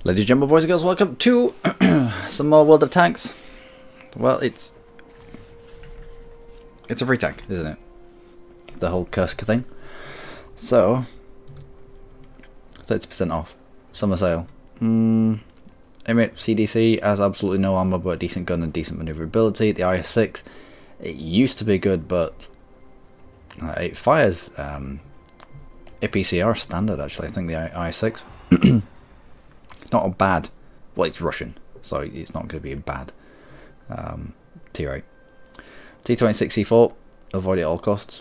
Ladies and gentlemen, boys and girls, welcome to some more World of Tanks. Well, it's a free tank, isn't it? The whole Kursk thing. So, 30% off. Summer sale. Emirates CDC has absolutely no armor, but a decent gun and decent maneuverability. The IS-6, it used to be good, but it fires APCR standard, actually. I think the IS-6. Not a bad, well, it's Russian, so it's not going to be a bad T-rate. T26C4, avoid it at all costs.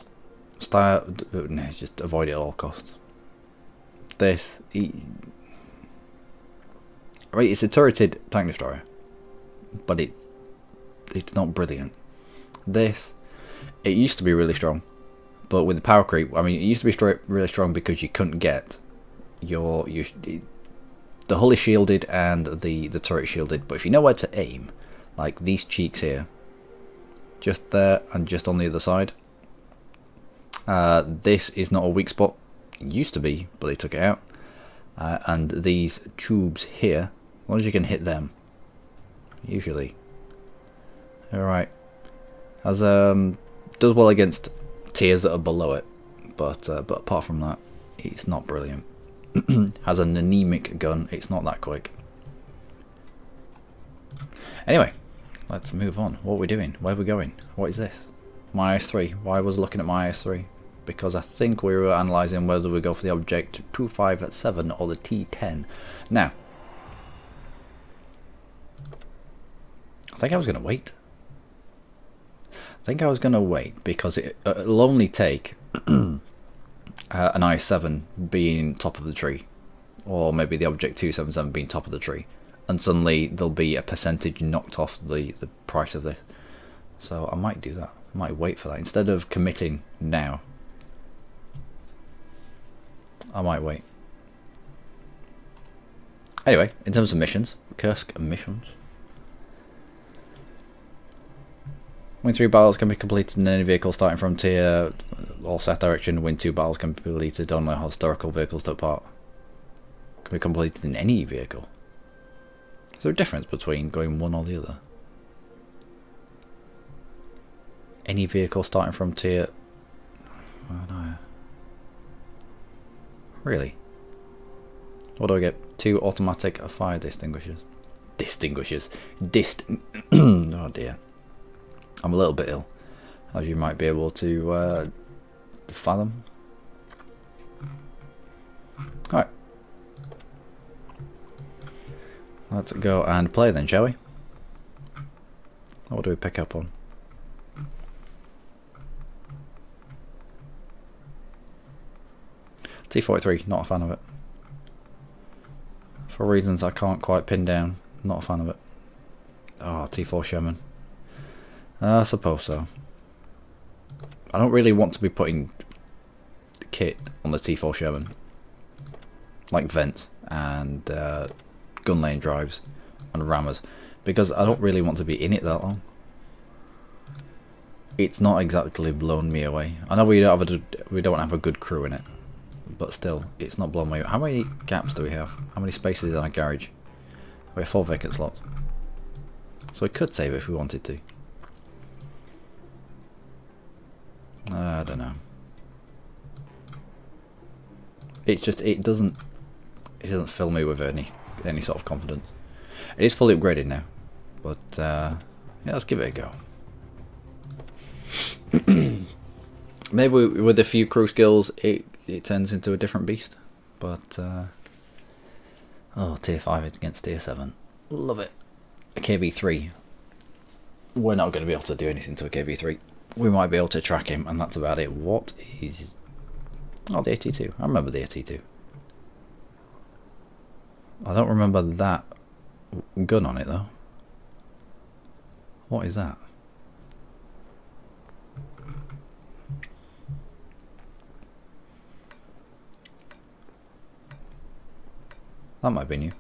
No, it's just avoid it at all costs. This, right, it's a turreted tank destroyer, but it's not brilliant. This, it used to be really strong, but with the power creep, I mean, it used to be really strong because you couldn't get the hull is shielded and the turret shielded, but if you know where to aim, like these cheeks here, just there and just on the other side, this is not a weak spot. It used to be, but they took it out. And these tubes here, as long as you can hit them, usually. Alright. Does well against tiers that are below it, but apart from that, it's not brilliant. Has an anemic gun, it's not that quick. Anyway, let's move on. What are we doing? Where are we going? What is this? My IS-3. Why was I looking at my IS-3? Because I think we were analysing whether we go for the Object 257 or the T10. Now, I think I was going to wait. Because it'll only take an IS-7 being top of the tree, or maybe the Object 277 being top of the tree, and suddenly there'll be a percentage knocked off the price of this. So I might do that. I might wait for that instead of committing now. I might wait. Anyway, in terms of missions, Kursk missions. Win 3 battles can be completed in any vehicle starting from tier or south direction. Win 2 battles can be completed on the historical vehicles took part. Can be completed in any vehicle. Is there a difference between going one or the other? Any vehicle starting from tier... Oh no. Really? What do I get? 2 automatic fire distinguishers. Oh dear. I'm a little bit ill, as you might be able to fathom. Alright. Let's go and play then, shall we? What do we pick up on? T43, not a fan of it. For reasons I can't quite pin down, not a fan of it. Oh, T4 Sherman. I suppose so. I don't really want to be putting kit on the T4 Sherman, like vents and gun lane drives and rammers, because I don't really want to be in it that long. It's not exactly blown me away. I know we don't have a good crew in it, but still, it's not blown me away. How many gaps do we have? How many spaces in our garage? We have 4 vacant slots, so we could save it if we wanted to. I don't know. It's just it doesn't fill me with any sort of confidence. It is fully upgraded now, but yeah, let's give it a go. Maybe with a few crew skills, it turns into a different beast. But oh, tier 5 against tier 7, love it. A KV3. We're not going to be able to do anything to a KV3. We might be able to track him, and that's about it. What is... Oh, the AT2. I remember the AT2. I don't remember that gun on it, though. What is that? That might be new.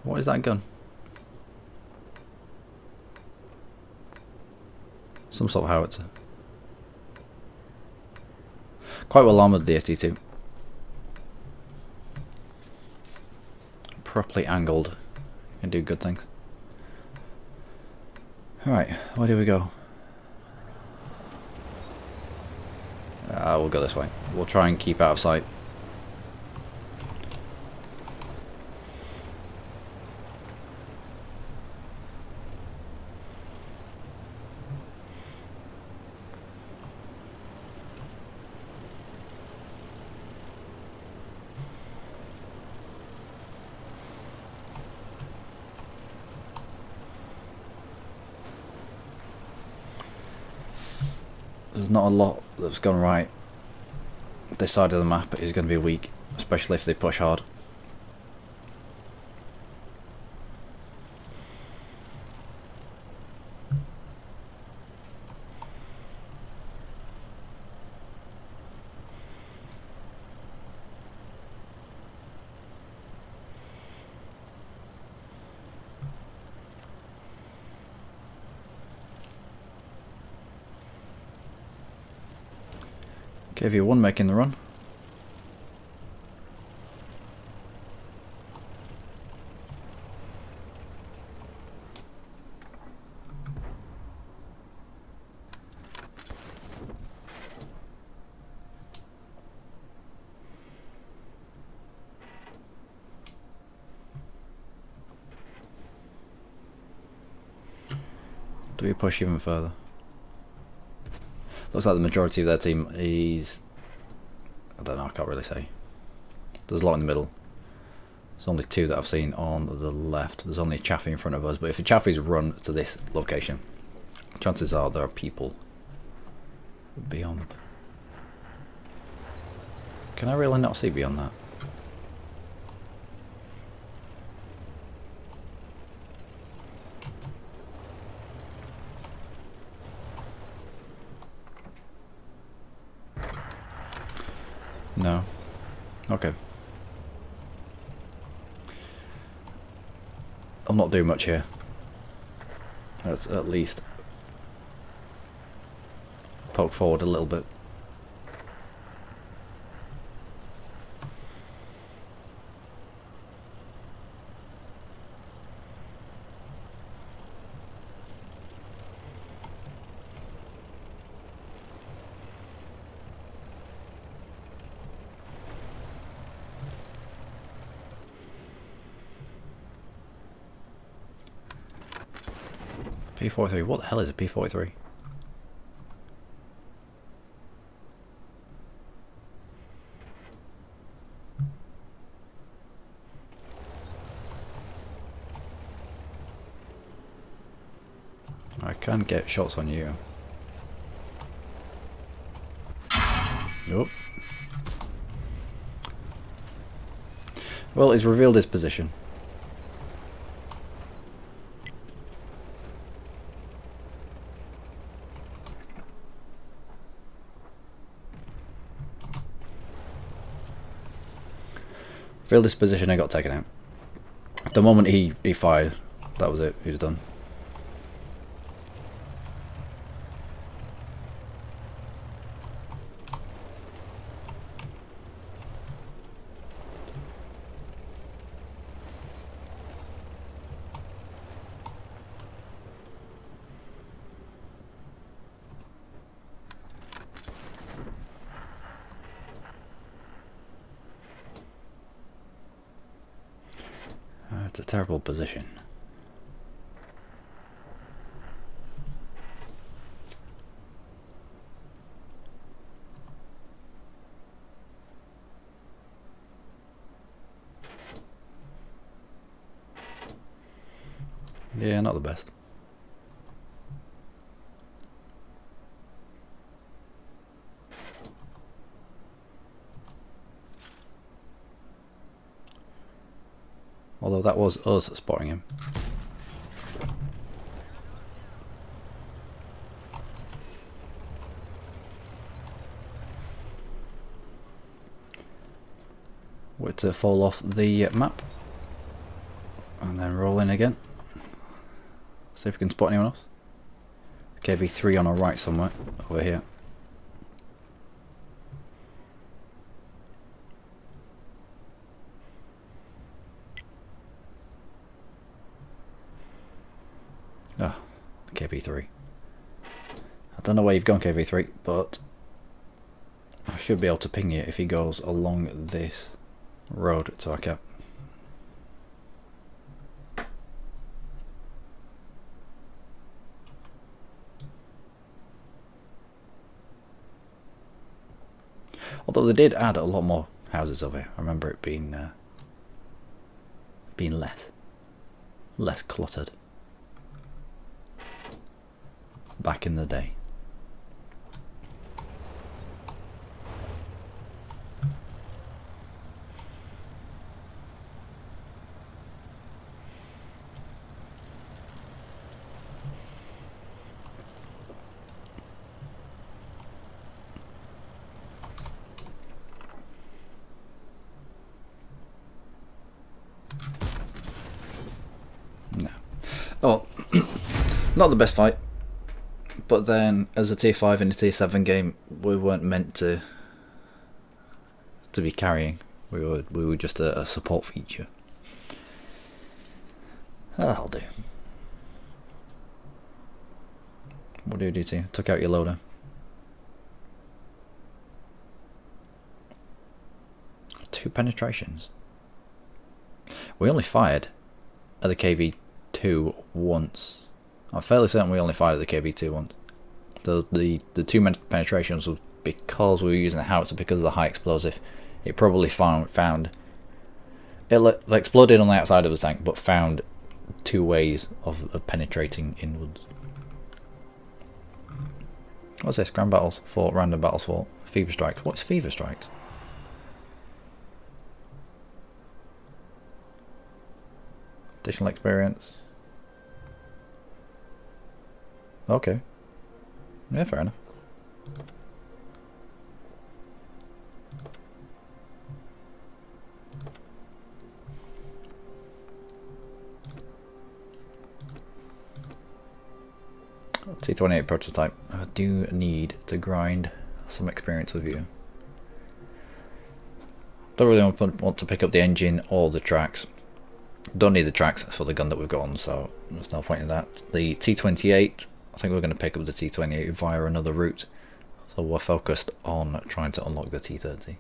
What is that gun? Some sort of howitzer. Quite well armoured, the AT2. Properly angled. Can do good things. Alright, where do we go? We'll go this way. We'll try and keep out of sight. There's not a lot that's gone right. This side of the map is going to be weak, especially if they push hard. KV1 making the run. Do we push even further? Looks like the majority of their team is... I don't know, I can't really say. There's a lot in the middle. There's only two that I've seen on the left. There's only a Chaffee in front of us, but if a Chaffee's run to this location, chances are there are people beyond. Can I really not see beyond that? No. Okay. I'm not doing much here. Let's at least poke forward a little bit. P43, what the hell is a P43? I can get shots on you. Nope. Well, he's revealed his position. Revealed his position and got taken out. The moment he fired, that was it, he was done. It's a terrible position. Yeah, not the best. Although that was us spotting him. Wait to fall off the map. And then roll in again. See if we can spot anyone else. KV3 on our right somewhere, over here. KV3. I don't know where you've gone, KV3, but I should be able to ping you if he goes along this road to our cap. Although they did add a lot more houses over here. I remember it being less cluttered back in the day. No. Oh, not the best fight. But then, as a tier 5 in a tier 7 game, we weren't meant to be carrying. We were just a support feature. That'll do. What do you do to you? Took out your loader. Two penetrations. We only fired at the KV2 once. I'm fairly certain we only fired at the KV2 once. The two penetrations was because we were using the howitzer because of the high explosive. It probably found it exploded on the outside of the tank, but found two ways of penetrating inwards. What's this? Grand battles fought, random battles fought, fever strikes. What's fever strikes? Additional experience. Okay. Yeah, fair enough. T28 prototype. I do need to grind some experience with you. Don't really want to pick up the engine or the tracks. Don't need the tracks for the gun that we've got on, so there's no point in that. The T28, I think we're going to pick up the T28 via another route. So we're focused on trying to unlock the T30.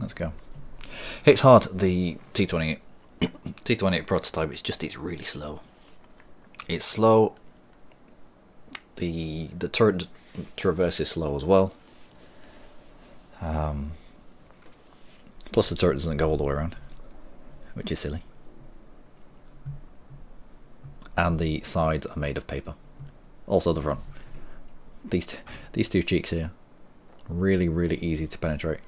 Let's go. It's hard, the T28. T28 prototype, it's really slow. It's slow. The turret traverse is slow as well. Plus the turret doesn't go all the way around, which is silly. And the sides are made of paper. Also the front. These two cheeks here, really easy to penetrate.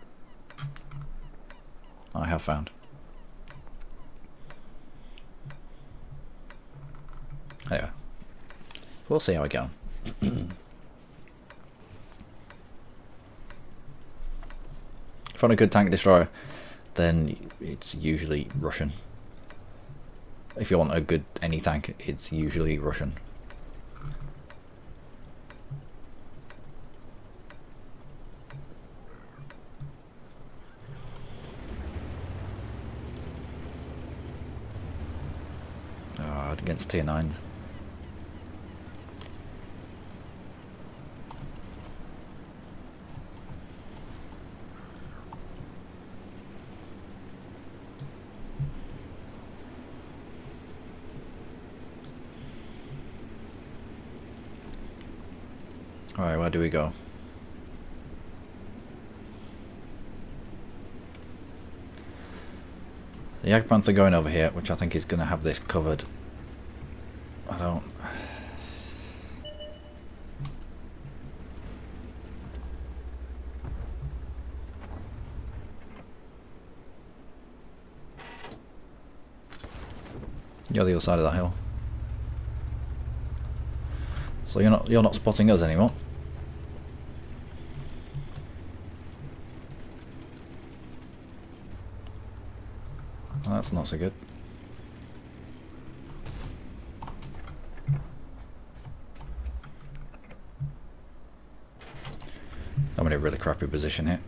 I have found. Anyway, we'll see how I go. If I'm a good tank destroyer, then it's usually Russian. If you want a good any tank, it's usually Russian. Against tier 9s. Alright, where do we go? The Jagdpanther going over here, which I think is going to have this covered. I don't... You're the other side of that hill. So you're not spotting us anymore. Well, that's not so good. I'm in a really crappy position here.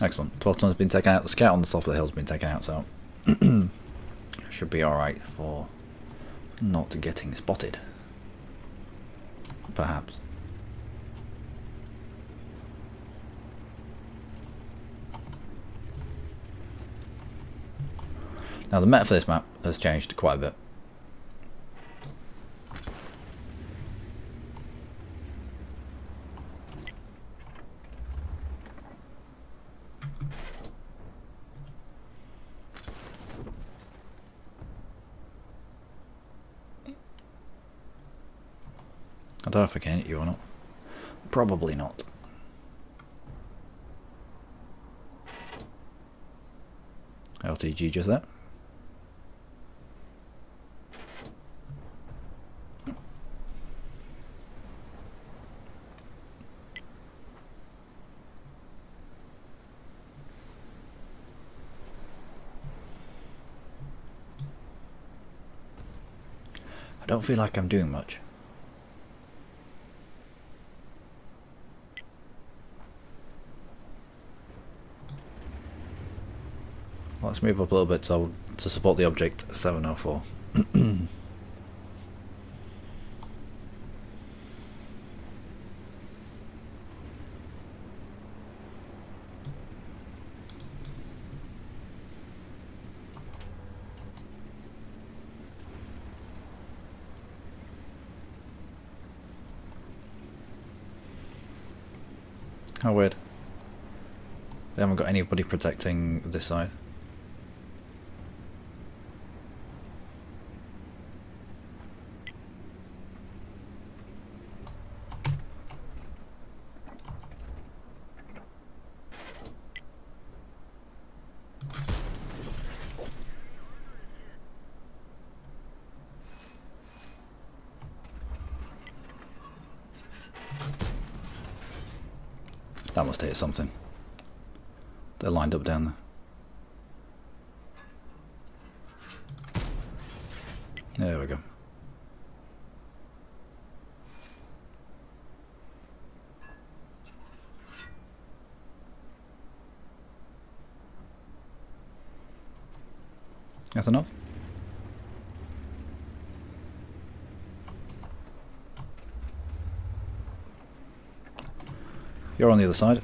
Excellent. 12 tons has been taken out. The scout on the top of the hill has been taken out, so should be alright for not getting spotted. Perhaps. Now the meta for this map has changed quite a bit. I don't know if I can hit you or not. Probably not. LTG just that. I don't feel like I'm doing much. Let's move up a little bit to support the object 704. How weird. They haven't got anybody protecting this side. That must hit something. They're lined up down there. There we go. Nothing else? You're on the other side.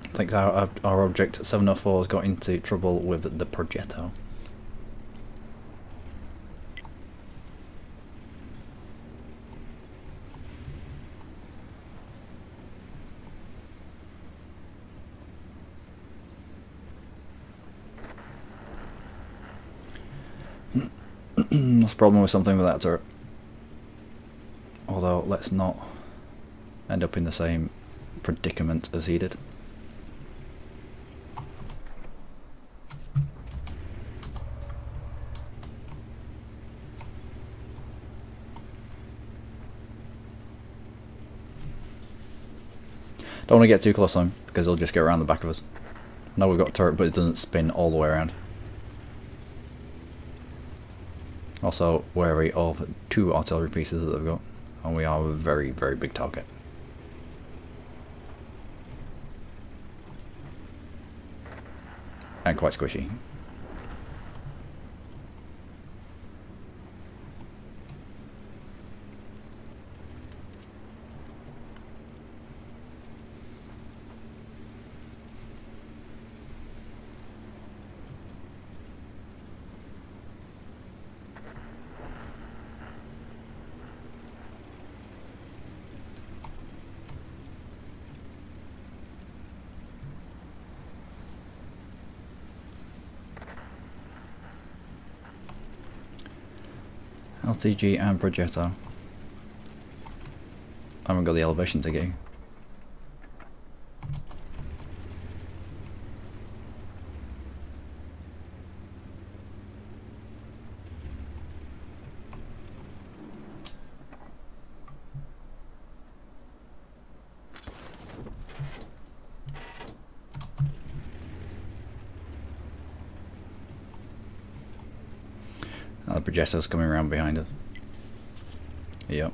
I think our object 704 has got into trouble with the projectile. That's a problem with something with that turret. Although, let's not end up in the same predicament as he did. Don't want to get too close to him because he'll just get around the back of us. I know we've got a turret, but it doesn't spin all the way around. Also wary of 2 artillery pieces that they've got, and we are a very, very big target. And quite squishy. LTG and projectile. I haven't got the elevation to get you. Now the projectile's coming around behind us. Yep.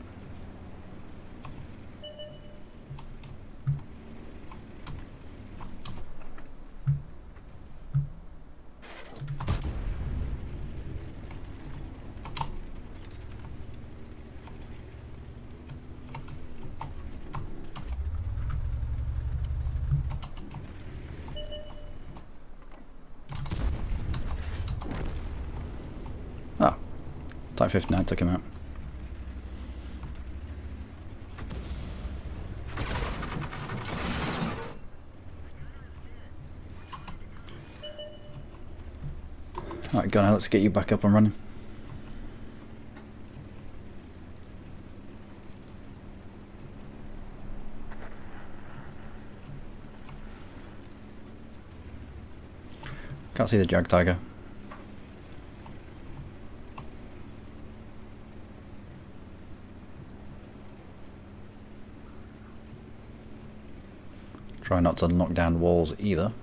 Type 59 took him out. Alright, Gunner, let's get you back up and running. Can't see the Jag Tiger. Try not to knock down walls either.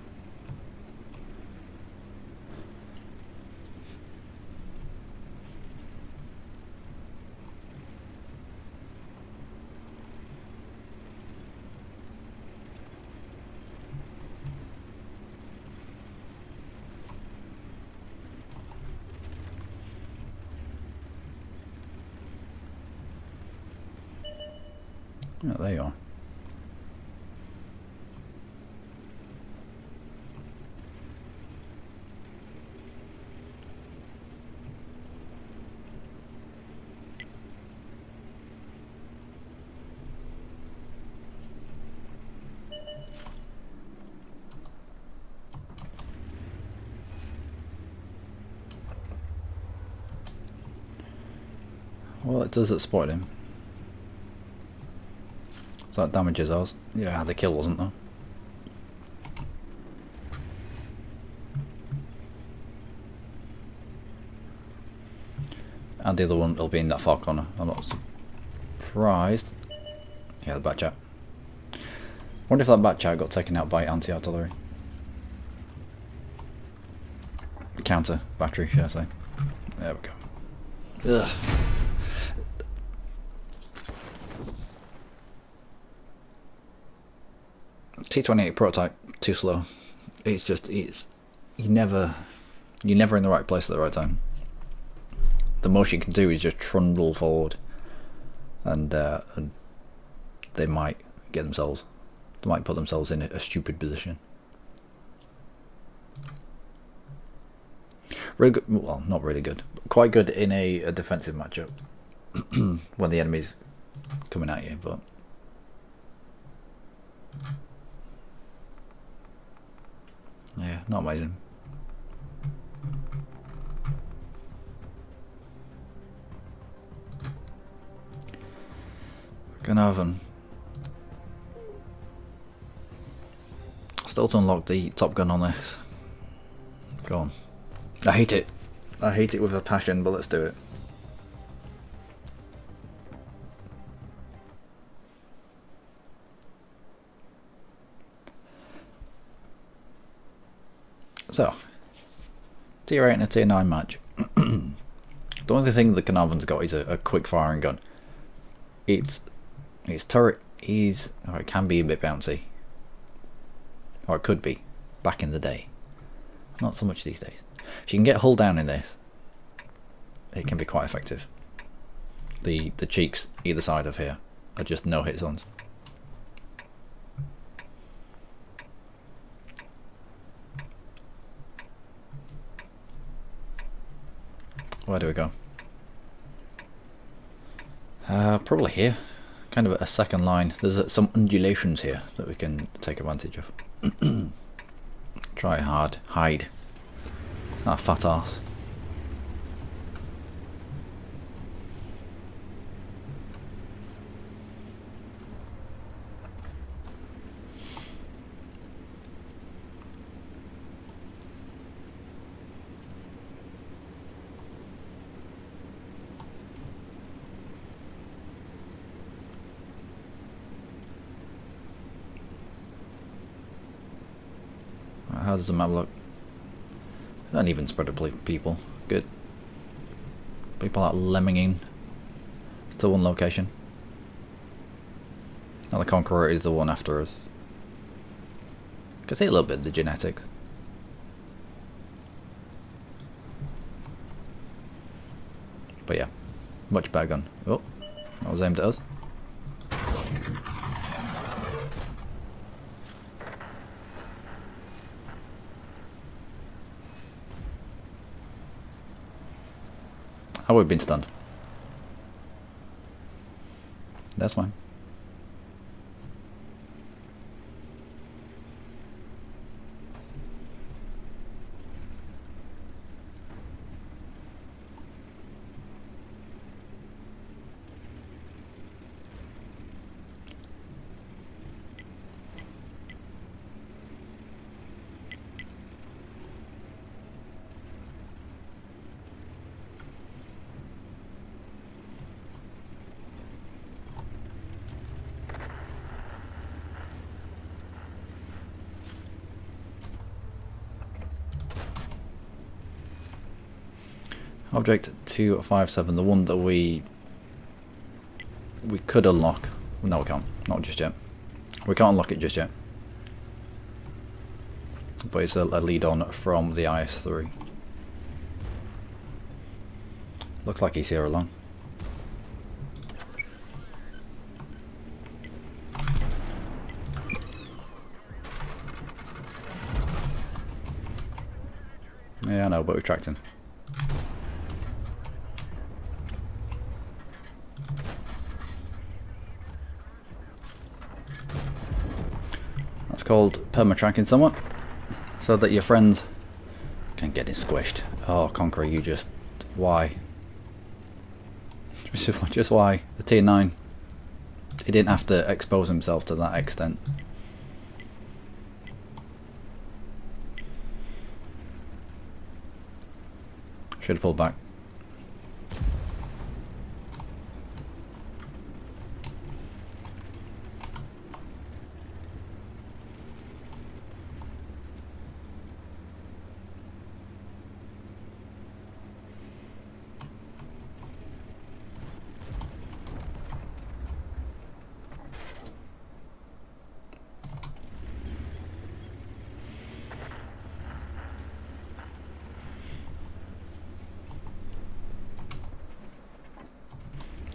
Oh, there you are. Well, it does exploit him. So that damages ours. Yeah, the kill wasn't though. And the other one will be in that far corner. I'm not surprised. Yeah, the back chat. Wonder if that back chat got taken out by anti-artillery. Counter battery, should I say. There we go. Ugh. T-28 prototype, too slow. It's just, you're never in the right place at the right time. The most you can do is just trundle forward, and they might get themselves, they might put themselves in a stupid position. Really good, well, not really good, but quite good in a defensive matchup when the enemy's coming at you, but. Yeah, not amazing. Glenavon. Still to unlock the top gun on this. Go on. I hate it. I hate it with a passion, but let's do it. So, tier 8 and a tier 9 match. The only thing the Carnarvon's got is a quick firing gun. Its turret is, or it can be a bit bouncy. Or it could be, back in the day. Not so much these days. If you can get hull down in this, it can be quite effective. The cheeks either side of here are just no hit zones. Where do we go? Probably here. Kind of a second line. There's some undulations here that we can take advantage of. Try hard. Hide. That fat arse. How does the map look? An even spread of people. Good. People are lemminging to one location. Now the Conqueror is the one after us. Can see a little bit of the genetics. But yeah, much better gun. Oh, that was aimed at us. Oh, we've been stunned. That's fine. Object 257, the one that we could unlock. No, we can't. Not just yet. We can't unlock it just yet. But it's a lead on from the IS-3. Looks like he's here alone. Yeah, I know, but we tracked him. That's called perma-tracking someone, so that your friends can get it squished. Oh, Conqueror, you just... why? Just why? The T9, he didn't have to expose himself to that extent. Should have pulled back.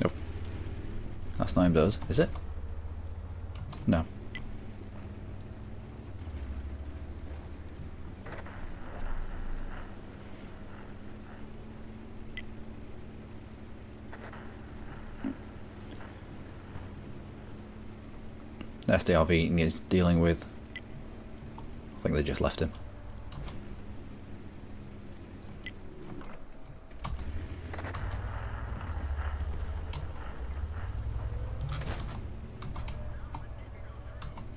Nope. That's not him, does, is it? No. The SDRV needs dealing with. I think they just left him.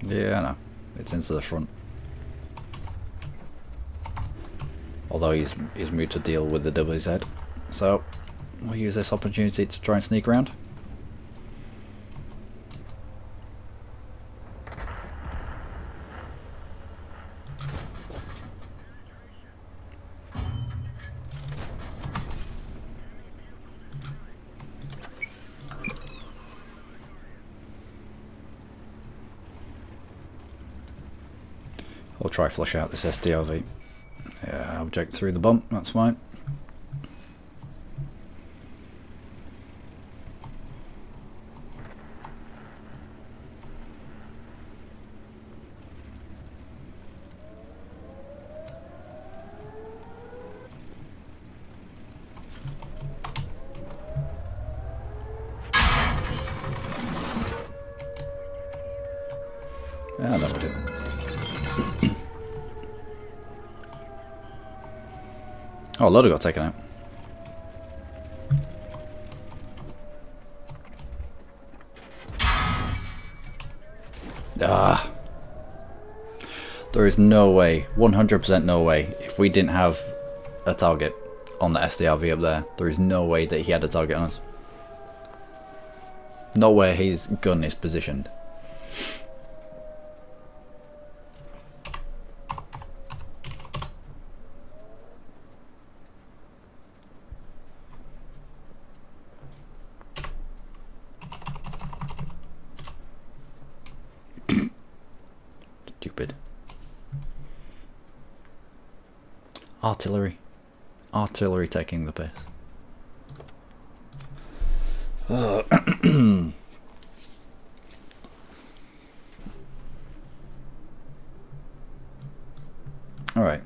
Yeah, I know. It's into the front. Although he's moved to deal with the WZ. So we'll use this opportunity to try and sneak around. We'll try flush out this SDRV. Yeah, object through the bump, that's fine. Yeah, that would do. Oh, a loader got taken out. Ah. There is no way, 100% no way, if we didn't have a target on the SDRV up there, there is no way that he had a target on us. Not where his gun is positioned. Stupid. Artillery. Artillery taking the piss. Alright.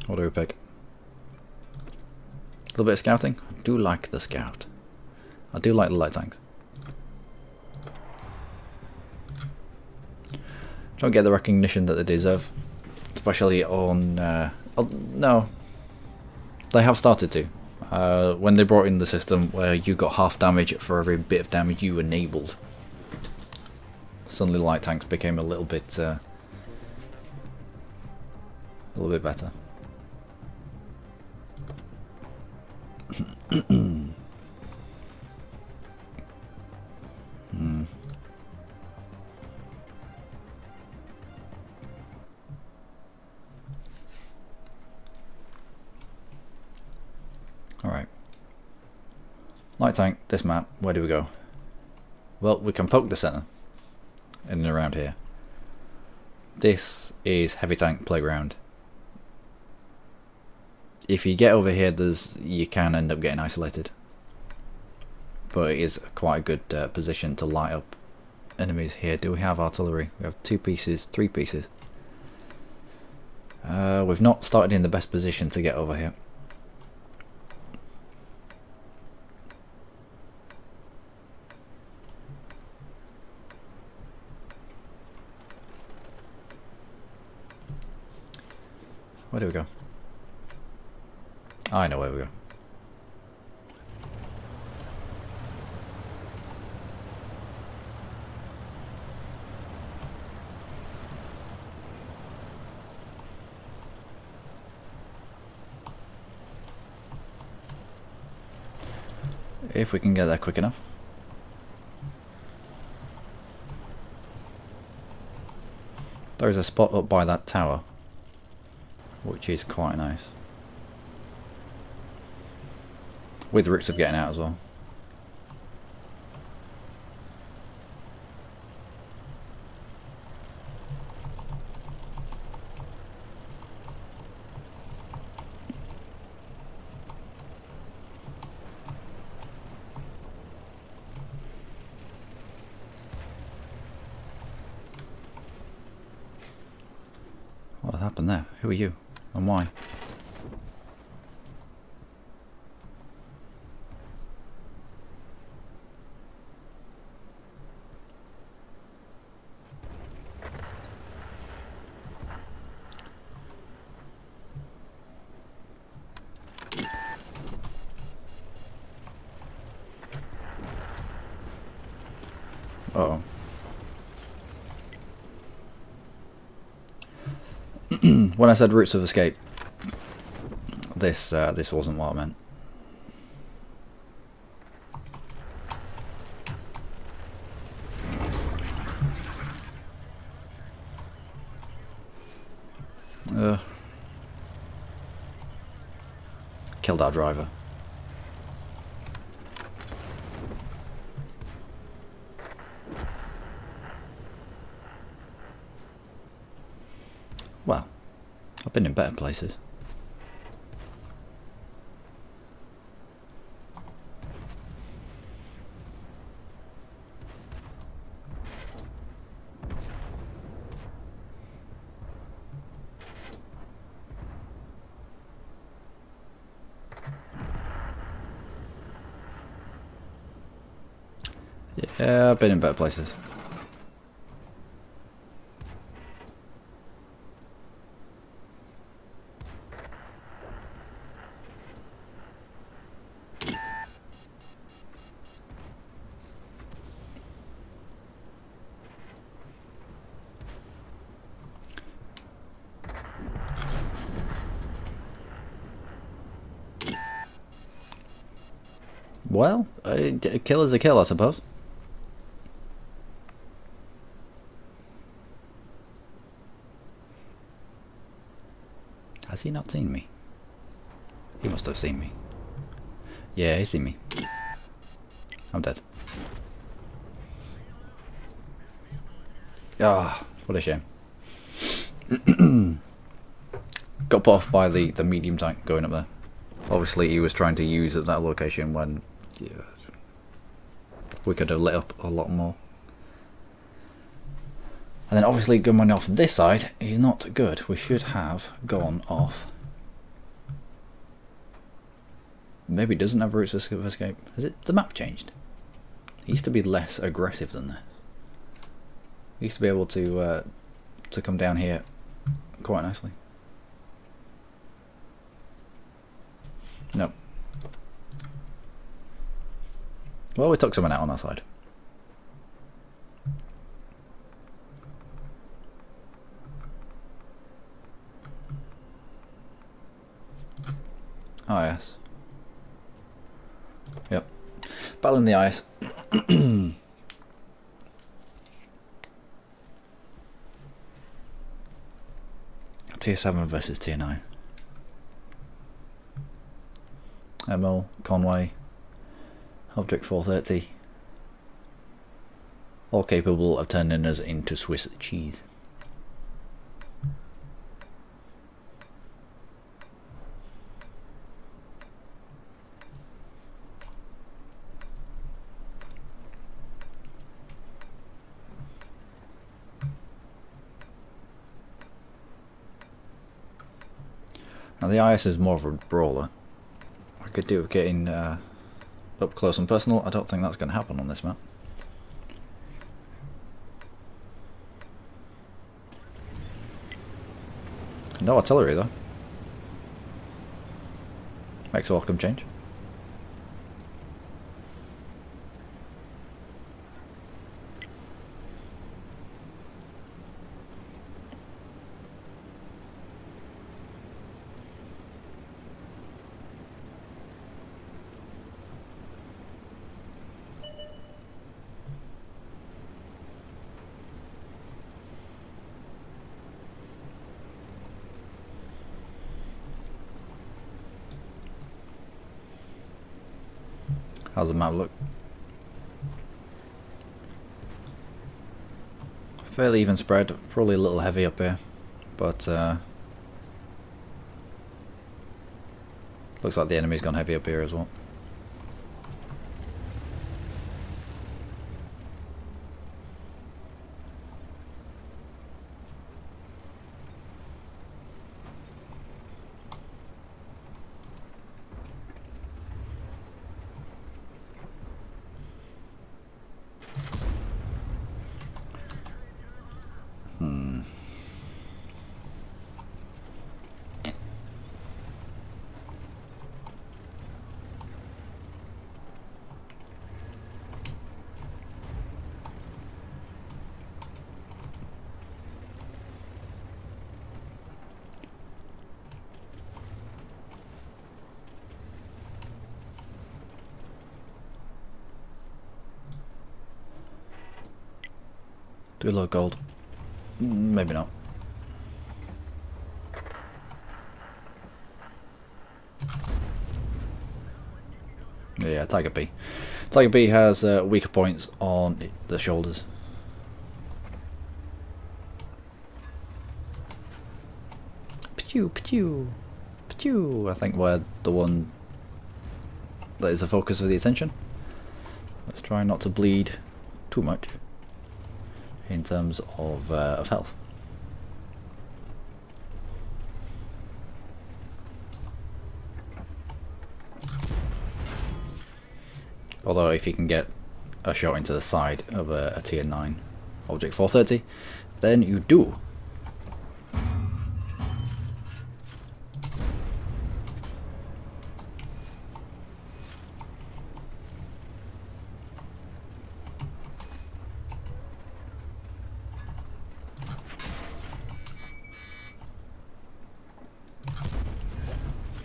What do we pick? A little bit of scouting. I do like the scout. I do like the light tanks. Don't get the recognition that they deserve, especially on. Oh, no, they have started to. When they brought in the system where you got half damage for every bit of damage you enabled, suddenly light tanks became a little bit better. Alright. Light tank, this map, where do we go? Well, we can poke the centre in and around here. This is heavy tank playground. If you get over here, you can end up getting isolated. But it is quite a good position to light up enemies here. Do we have artillery? We have 2 pieces, 3 pieces. We've not started in the best position to get over here. Where do we go? I know where we go. If we can get there quick enough. There's a spot up by that tower, which is quite nice. With risks of getting out as well. What happened there? Who are you? And why? Uh-oh. When I said routes of escape, this wasn't what I meant. Killed our driver. Well, I've been in better places. Yeah, I've been in better places. Well, a kill is a kill, I suppose. Has he not seen me? He must have seen me. Yeah, he's seen me. I'm dead. Ah, what a shame. Got put off by the medium tank going up there. Obviously he was trying to use at that location when we could have lit up a lot more. And then obviously going off this side is not good. We should have gone off maybe doesn't have routes of escape. Has it? The map changed? It used to be less aggressive than this. It used to be able to come down here quite nicely. Nope. Well, we took someone out on our side. Oh yes. Yep. Battle in the ice. Tier 7 versus Tier 9. ML, Conway, Object 430. All capable of turning us into Swiss cheese. Now the IS is more of a brawler. I could do with getting up close and personal. I don't think that's going to happen on this map. No artillery though. Makes a welcome change. How's the map look? Fairly even spread, probably a little heavy up here, but looks like the enemy's gone heavy up here as well. Do a lot of gold. Maybe not. Yeah, Tiger B. Tiger B has weaker points on the shoulders. Pachew, pachew, pachew. I think we're the one that is the focus of the attention. Let's try not to bleed too much in terms of health. Although if you can get a shot into the side of a tier 9 object 430, then you do.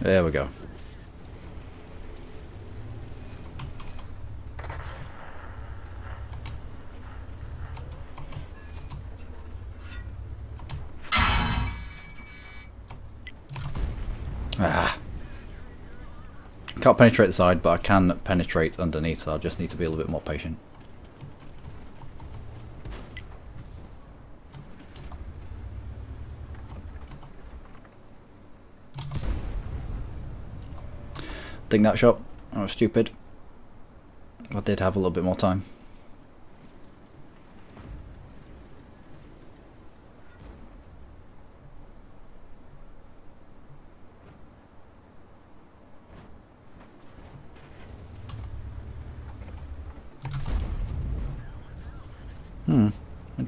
There we go. Can't penetrate the side, but I can penetrate underneath, so I just need to be a little bit more patient. Ding that shot. That was stupid. I did have a little bit more time.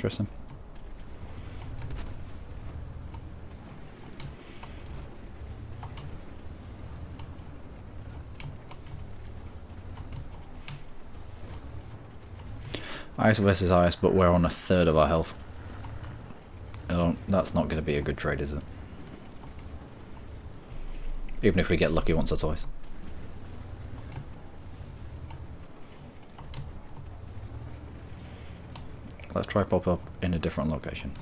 interesting. Ice versus ice, but we're on a third of our health. That's not going to be a good trade, is it? Even if we get lucky once or twice. Let's try pop up in a different location.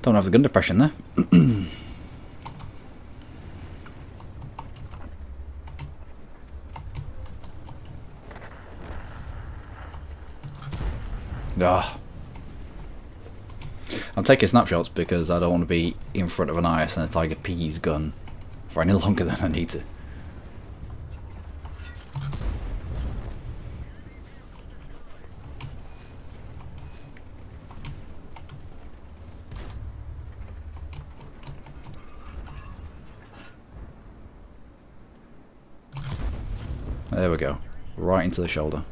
Don't have the gun depression there. Ah. I'm taking snapshots because I don't want to be in front of an IS and a Tiger P's gun for any longer than I need to. There we go. Right into the shoulder.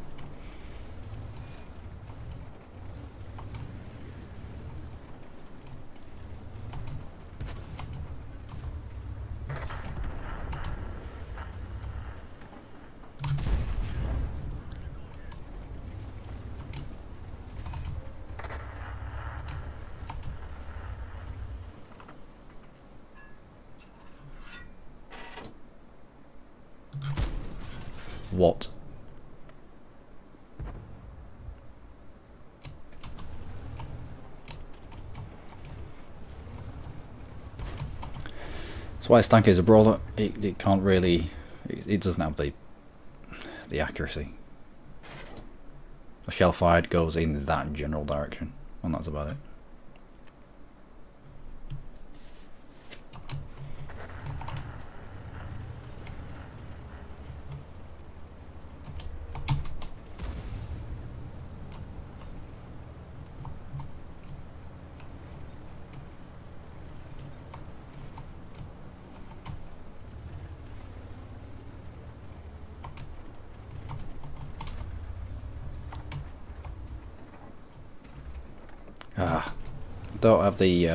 What? That's why Stank is a brawler. It can't really. It doesn't have the accuracy. A shell fired goes in that general direction, and that's about it. Don't have the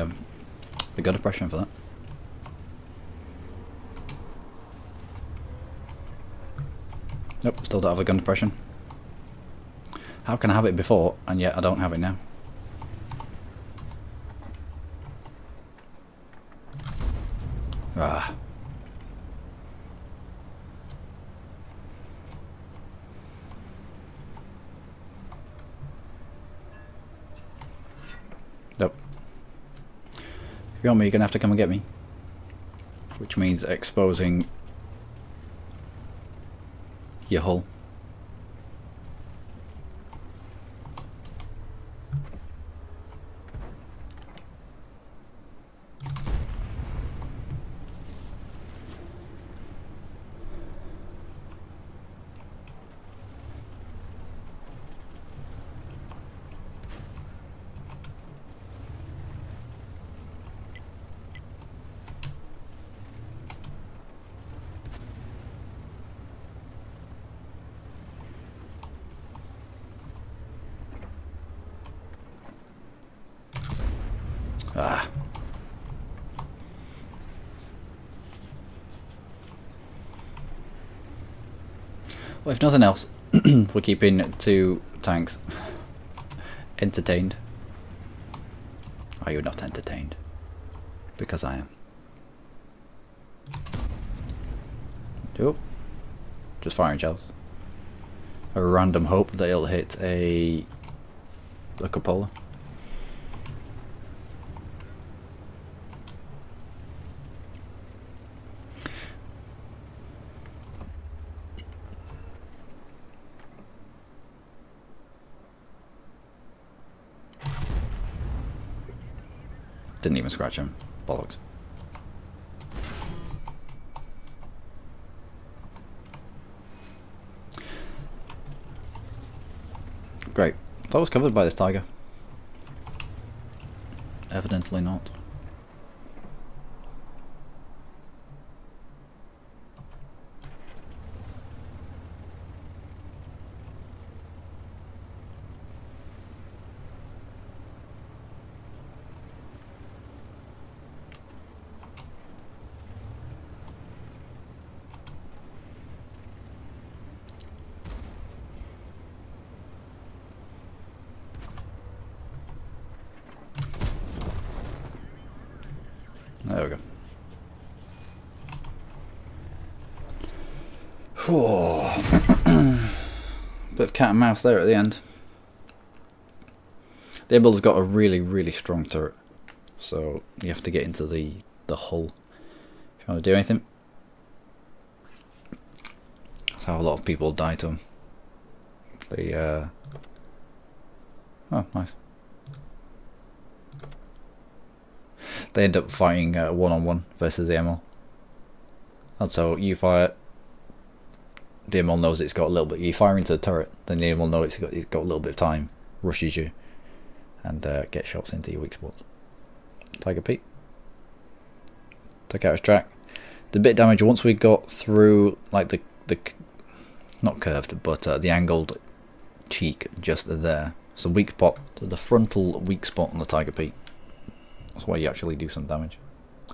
gun depression for that. Nope, still don't have a gun depression. How can I have it before and yet I don't have it now? Ah. Nope. If you want me, you're going to have to come and get me. Which means exposing your hull. Ah. Well, if nothing else, we're keeping 2 tanks entertained. Are you not entertained? Because I am. Nope. Just firing shells. A random hope that it'll hit a cupola. Didn't even scratch him. Bollocks. Great. That was covered by this tiger. Evidently not. There we go. Bit of cat and mouse there at the end. The Emerald's got a really strong turret, so you have to get into the hull if you want to do anything. That's how a lot of people die to them. Oh, nice. They end up fighting one-on-one versus the ML. And so you fire, the ML knows it's got a little bit, you fire into the turret, then the ML knows it's got a little bit of time, rushes you, and get shots into your weak spots. Tiger Pete. Took out his track. The bit of damage once we got through, like the not curved, but the angled cheek just there. So weak spot, the frontal weak spot on the Tiger Pete. That's why you actually do some damage.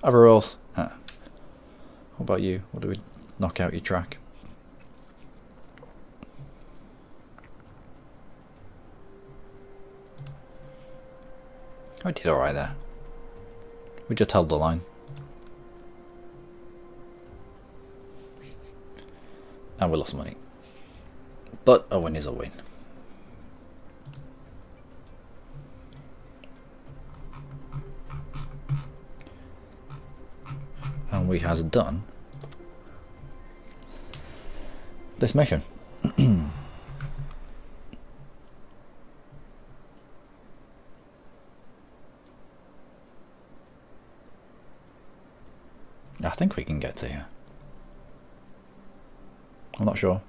Everywhere else, what about you? What do we knock out your track? We did alright there. We just held the line. And we lost money. But a win is a win. And we has done this mission. I think we can get to here. I'm not sure.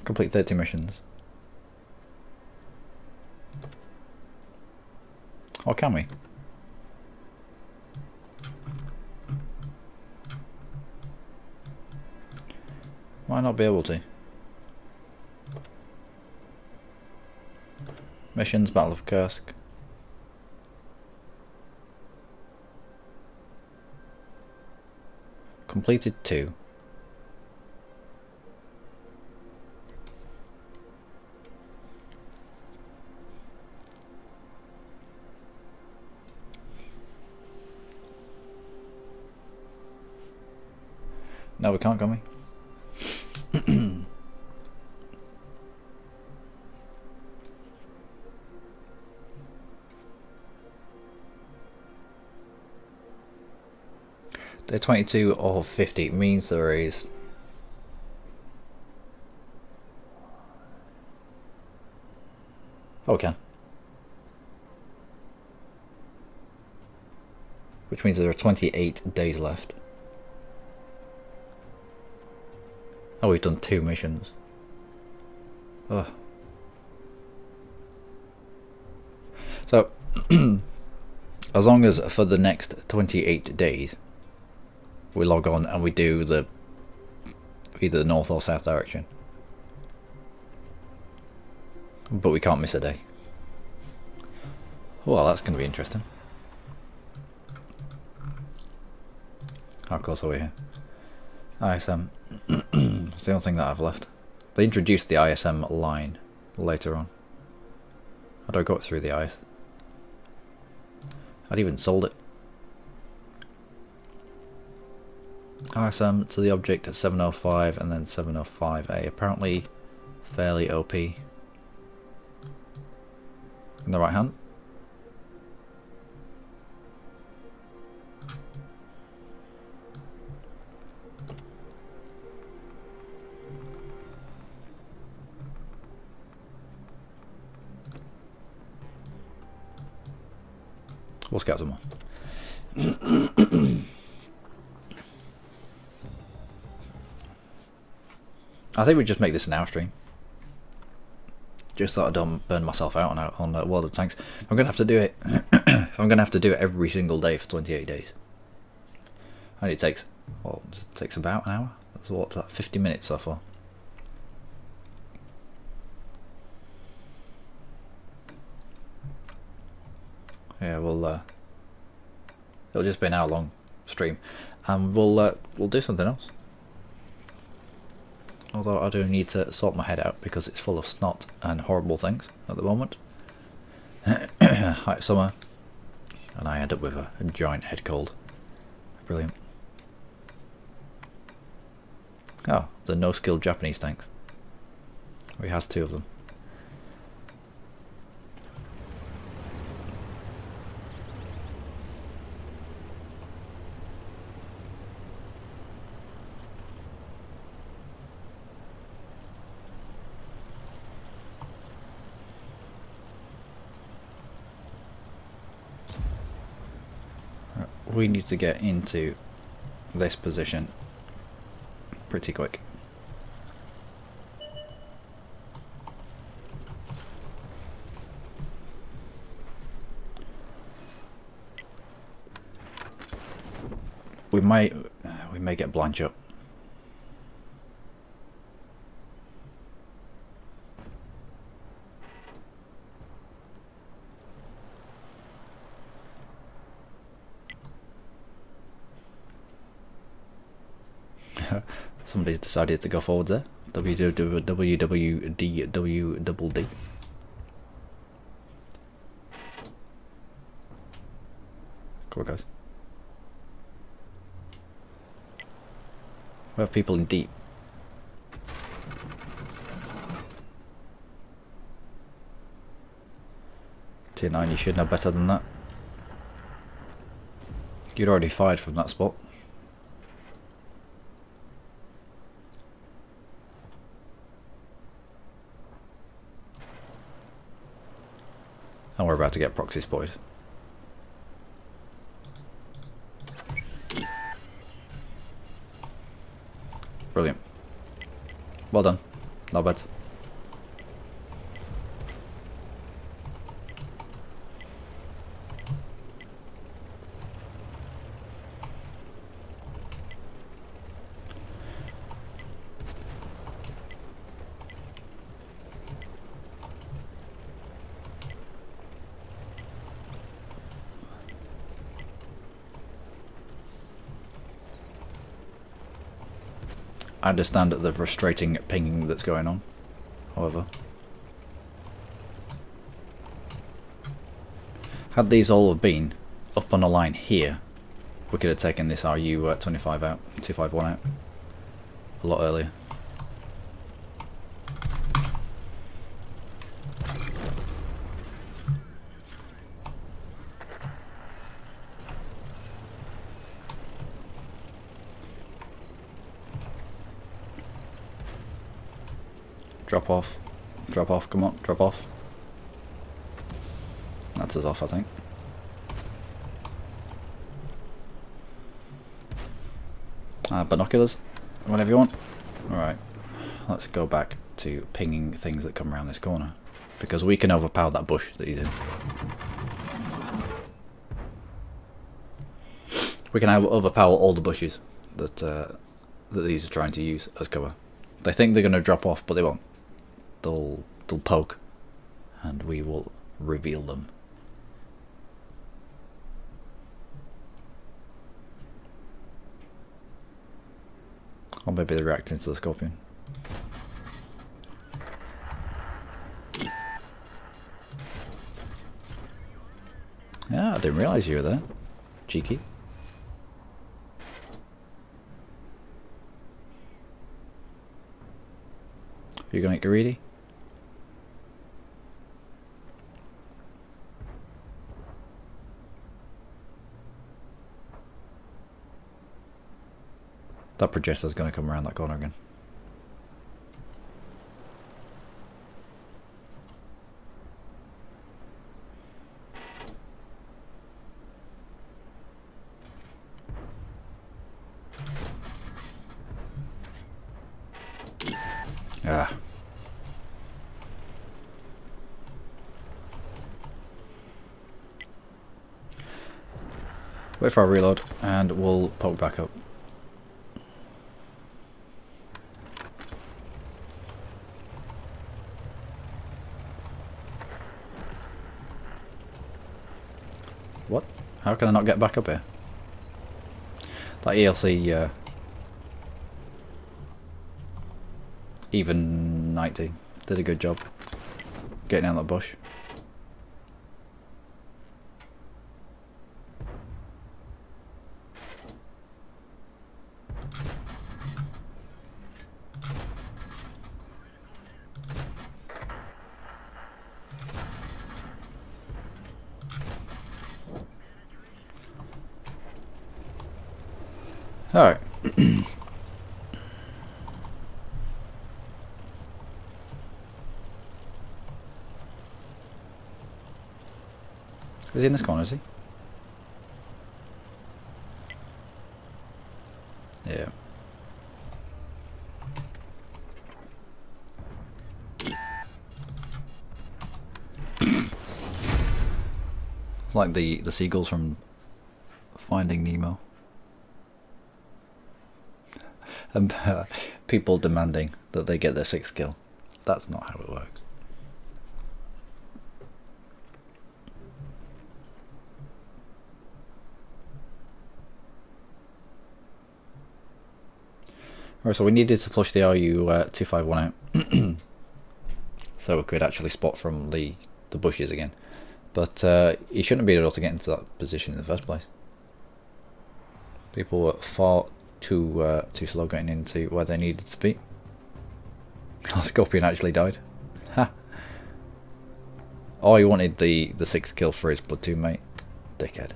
Complete 30 missions. Or can we? Might not be able to. Missions, Battle of Kursk. Completed 2. No, we can't, can we? Day 22 of 50 means there is okay. Which means there are 28 days left. Oh, we've done 2 missions. Ugh. So, as long as for the next 28 days, we log on and we do the either the north or south direction. But we can't miss a day. Well, that's going to be interesting. How close are we here? ISM. It's the only thing that I've left. They introduced the ISM line later on. How do I go through the ice? I'd even sold it. ISM to the object at 705 and then 705A. Apparently fairly OP. In the right hand. We'll scout some more. I think we just make this an hour stream. Just so I don't burn myself out on World of Tanks. I'm gonna have to do it. I'm gonna have to do it every single day for 28 days. And it takes, well, it takes about an hour. That's what's that? 50 minutes so far. Yeah, we'll it'll just be an hour long stream, and we'll do something else. Although I do need to sort my head out because it's full of snot and horrible things at the moment. Hot summer, and I end up with a giant head cold. Brilliant. Oh, the no-skilled Japanese tanks. He has 2 of them. We need to get into this position pretty quick. We may get Blanche up. Somebody's decided to go forward there. WWDWD. Come on, guys. We have people in deep. Tier 9, you should know better than that. You'd already fired from that spot. And we're about to get proxy spotted. Brilliant. Well done. Not bad. I understand the frustrating pinging that's going on, however. Had these all have been up on a line here, we could have taken this RU-25 out, 251 out, a lot earlier. Drop off, come on, drop off. That's us off, I think. Binoculars, whatever you want. Alright, let's go back to pinging things that come around this corner, because we can overpower that bush that he's in. We can overpower all the bushes that that these are trying to use as cover. They think they're going to drop off, but they won't. They'll poke, and we will reveal them. Or maybe they're reacting to the scorpion. Yeah, I didn't realise you were there. Cheeky. Are you gonna get greedy? That projector's gonna come around that corner again. Ah. Wait for our reload and we'll poke back up. What? How can I not get back up here? That ELC even 90 did a good job getting out of that bush. Alright. Is he in this corner, is he? Yeah. It's like the seagulls from Finding Nemo. And people demanding that they get their 6th kill. That's not how it works. Alright, so we needed to flush the RU-251 out so we could actually spot from the bushes again. But he shouldn't have been able to get into that position in the first place. People were far too slow getting into where they needed to be. The Scorpion actually died. Ha! Oh, he wanted the 6th kill for his platoon mate. Dickhead.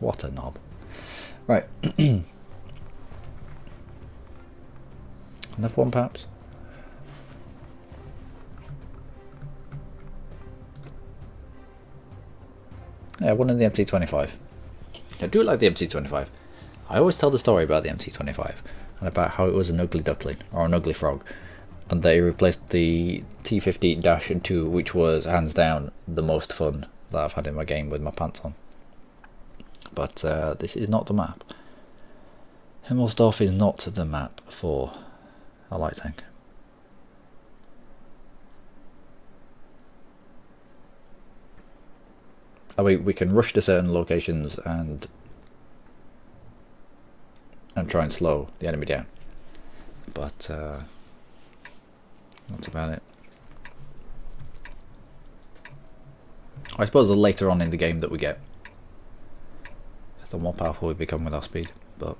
What a knob. Right. Another one perhaps? Yeah, one in the MT-25. I do like the MT-25. I always tell the story about the MT-25 and about how it was an ugly duckling, or an ugly frog, and they replaced the T-50-2, which was hands down the most fun that I've had in my game with my pants on. But this is not the map. Himmelsdorf is not the map for a light tank. I mean, we can rush to certain locations and try and slow the enemy down, but that's about it. I suppose the later on in the game that we get, the more powerful we become with our speed, but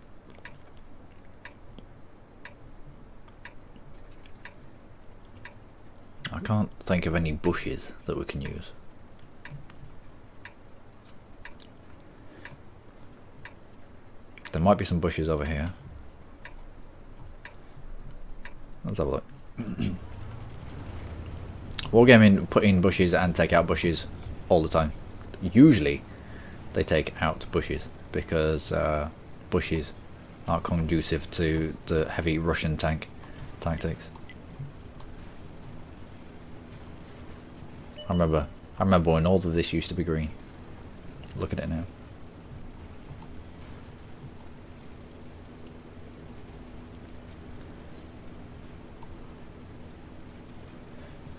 I can't think of any bushes that we can use. There might be some bushes over here. Let's have a look. Wargaming put in bushes and take out bushes all the time. Usually they take out bushes because bushes aren't conducive to the heavy Russian tank tactics. I remember when all of this used to be green. Look at it now.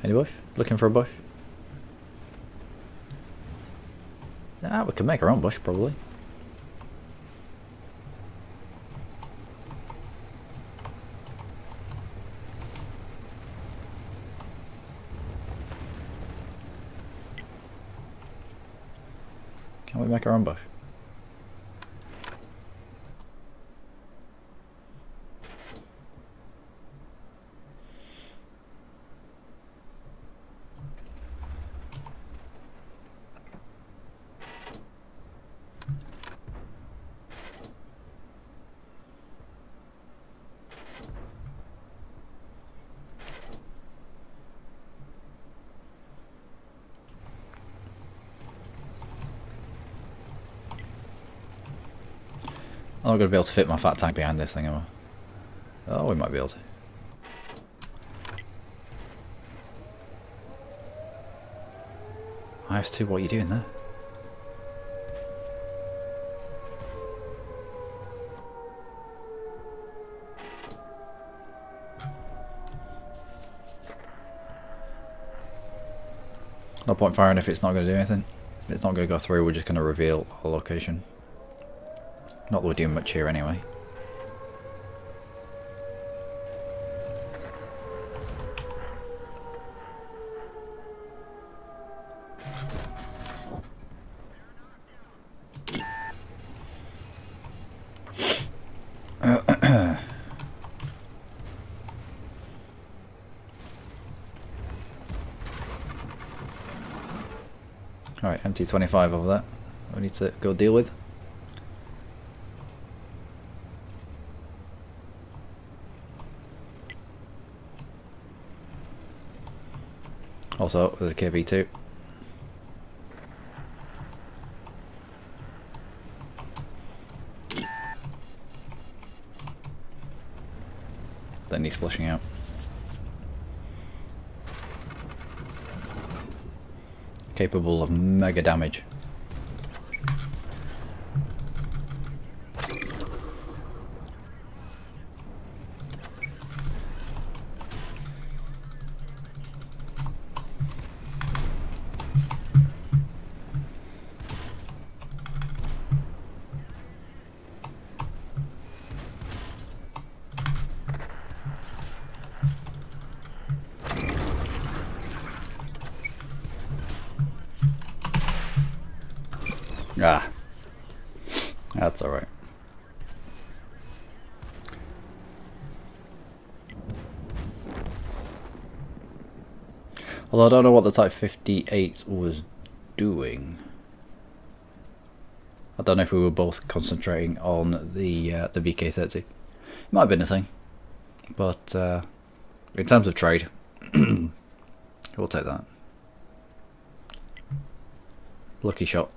Any bush? Looking for a bush? Ah, we can make our own bush probably. Can we make our own bush? I'm not going to be able to fit my fat tank behind this thing, am I? Oh, we might be able to. IS2, what are you doing there? No point firing if it's not going to do anything. If it's not going to go through, we're just going to reveal our location. Not that we're doing much here anyway. Alright, MT-25 over there. We need to go deal with. Also, there's a KV-2. That needs flushing out. Capable of mega damage. Ah, that's alright. Although I don't know what the Type 58 was doing. I don't know if we were both concentrating on the VK-30. It might have been a thing, but in terms of trade, we'll take that. Lucky shot.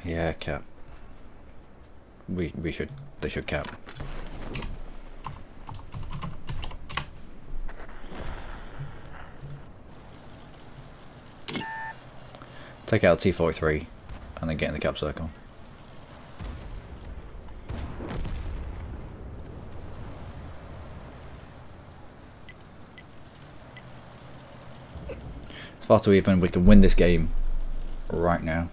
Yeah, cap. They should cap. Take out T-43 and then get in the cap circle. It's far too even. We can win this game right now.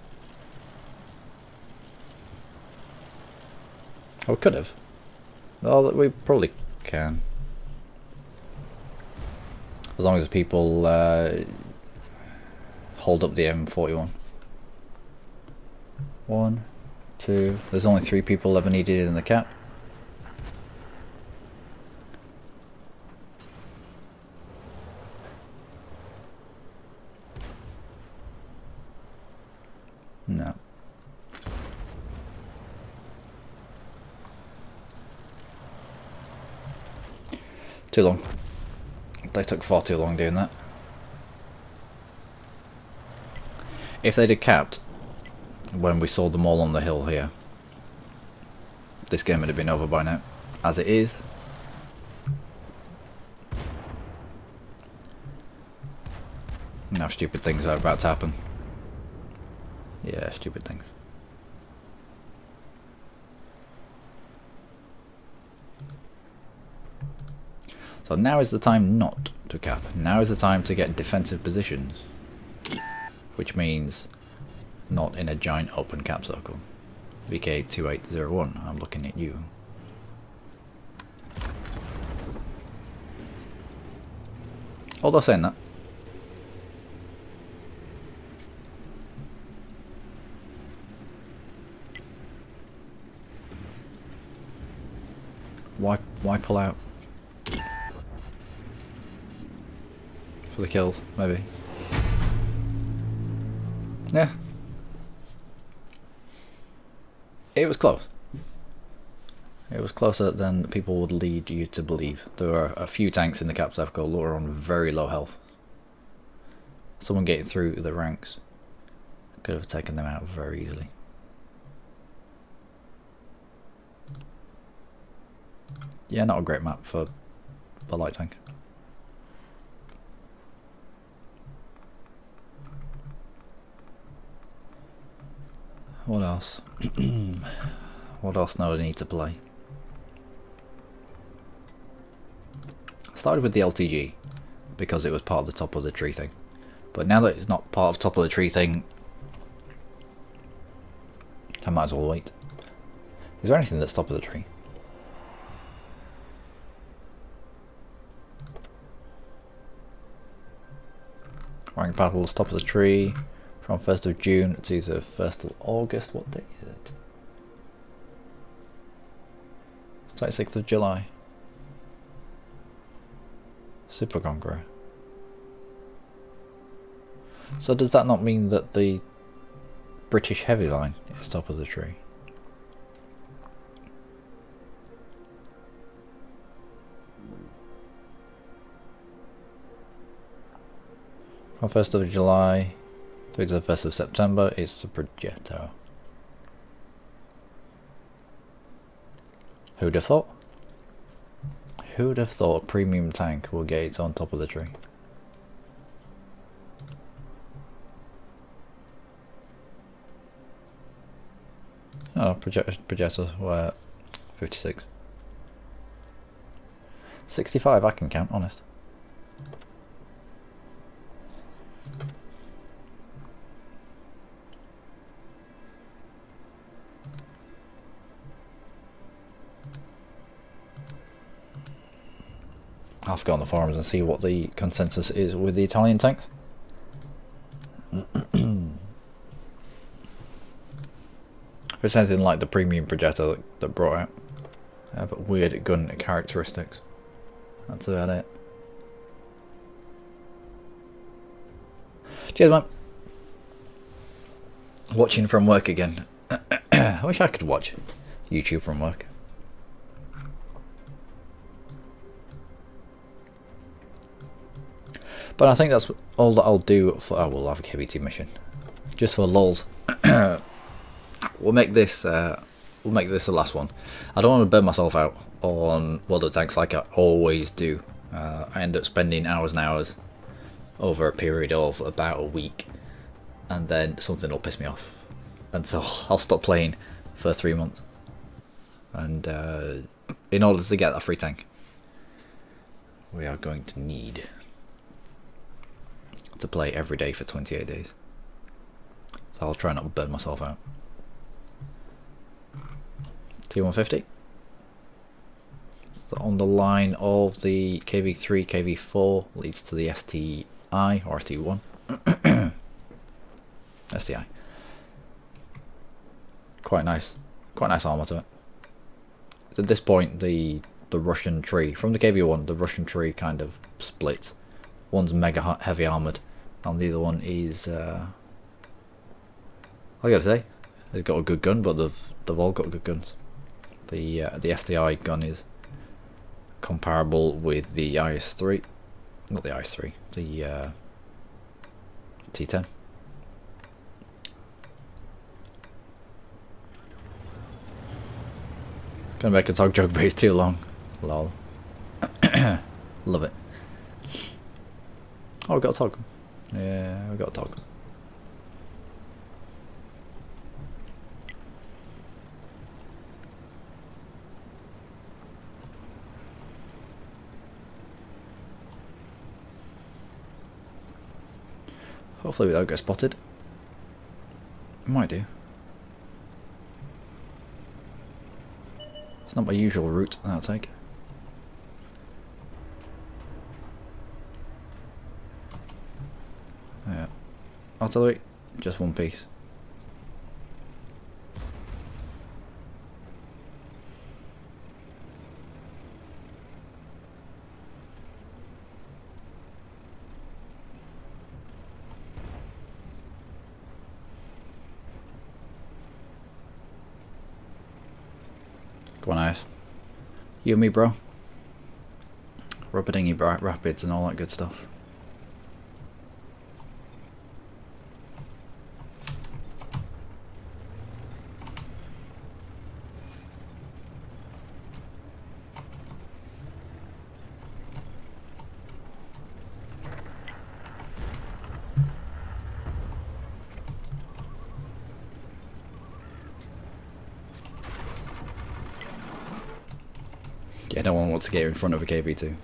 Oh, we could have. Well, we probably can. As long as people hold up the M41. 1, 2. There's only 3 people ever needed in the cap. No. Too long. They took far too long doing that. If they'd have capped when we saw them all on the hill here, this game would have been over by now. As it is, now stupid things are about to happen. Yeah, stupid things. So now is the time not to cap. Now is the time to get defensive positions. Which means not in a giant open cap circle. VK2801, I'm looking at you. Although saying that, why pull out? For the kills, maybe. Yeah. It was close. It was closer than people would lead you to believe. There were a few tanks in the cap circle that were on very low health. Someone getting through the ranks could have taken them out very easily. yeah, not a great map for a light tank. What else? What else now do I need to play? I started with the LTG because it was part of the top of the tree thing. But now that it's not part of top of the tree thing, I might as well wait. Is there anything that's top of the tree? Rank battles top of the tree from 1st of June to the 1st of August. What day is it? 26th of July. Super Conqueror. So does that not mean that the British heavy line is top of the tree? From 1st of July through to the 1st of September is the Progetto. Who'd have thought? Who'd have thought a premium tank will get its on top of the tree? Oh, Progettos were 56. 65 I can count, honest. I'll have to go on the forums and see what the consensus is with the Italian tanks. If it's anything like the premium Progetto that brought out, they have weird gun characteristics. That's about it. Cheers, man. Watching from work again. I wish I could watch YouTube from work. But I think that's all that I'll do for. Oh, we'll have a KBT mission, just for lols. We'll make this the last one. I don't want to burn myself out on World of Tanks like I always do. I end up spending hours and hours over a period of about a week, and then something will piss me off, and so I'll stop playing for 3 months. And in order to get that free tank, we are going to need to play every day for 28 days. So I'll try not to burn myself out. T150. So on the line of the KV3, KV4 leads to the STI or ST1. STI. Quite nice armor to it. At this point, the Russian tree from the KV1, the Russian tree kind of splits. One's mega heavy armored, and the other one is. I gotta say, they've got a good gun, but they've all got good guns. The STI gun is comparable with the IS-3, not the IS-3, the T10. Gonna make a talk joke base too long. Lol. Love it. Oh, we got a tog. Yeah, we got a tog. Hopefully we don't get spotted. Might do. It's not my usual route that I'll take. Yeah. Artillery, just one piece. Go on, Ice. You and me, bro. Rubber dinghy rapids and all that good stuff. Yeah, no one wants to get in front of a KV2.